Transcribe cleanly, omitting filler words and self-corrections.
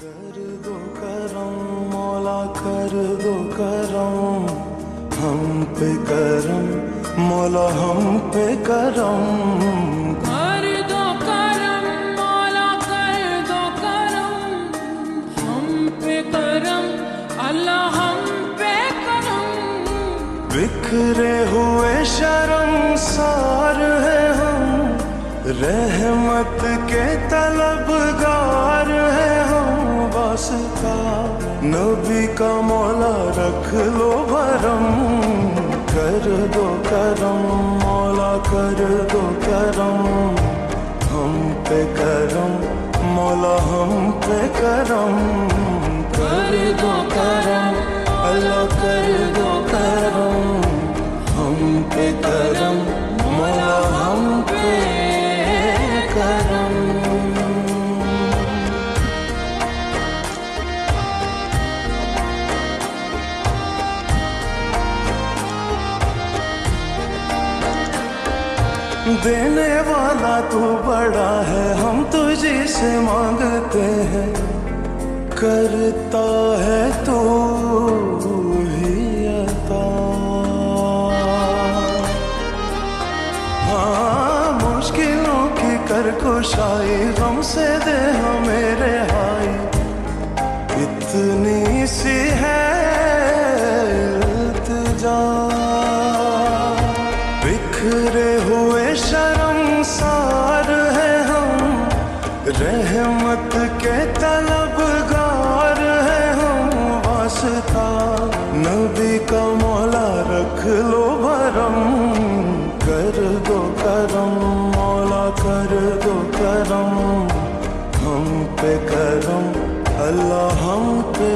कर दो करम मौला कर दो करम हम पे करम मौला हम पे करम कर दो करम मौला कर दो करम हम पे करम अल्लाह हम पे करम बिखरे हुए शर्मसार है हम रहमत के तलबगार है हम वास्ता नबी का मौला रख लो भरम कर दो करम मौला कर दो करम हम पे करम मौला हम पे करम कर दो करम अल्लाह कर दो करम हम पे करम मौला हम पे करम देने वाला तू बड़ा है हम तुझे से मांगते हैं करता है तू ही अता हाँ मुश्किलों की कर कुशाई गम से दे हमें रिहाई इतनी सी है इल्तिजा बिखरे हुए शर्मसार है हम रहमत के तलबगार है हम वास्ता नबी का मौला रख लो भरम कर दो करम मौला कर दो करम हम पे करम अल्लाह हम पे